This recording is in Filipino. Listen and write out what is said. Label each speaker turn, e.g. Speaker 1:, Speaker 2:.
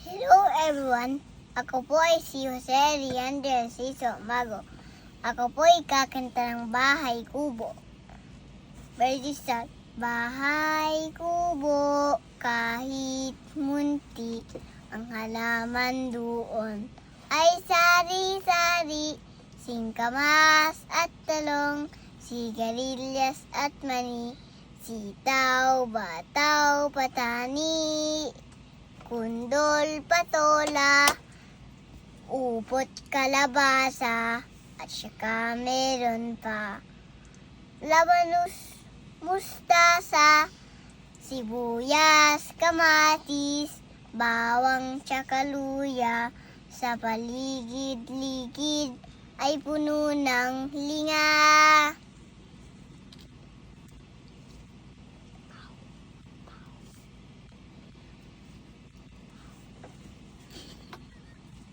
Speaker 1: Hello everyone! Ako po ay si Jose Leander Ciso Mago. Ako po ay kakanta ng Bahay Kubo. Ready start. Bahay kubo, kahit munti, ang halaman doon ay sari-sari, singkamas at talong, sigarilyas at mani, sitaw, bataw, patani, kundol, patola, upot, kalabasa, at saka meron pa labanos, mustasa, sibuyas, kamatis, bawang, tsaka luya. Sa paligid-ligid ay puno ng linga.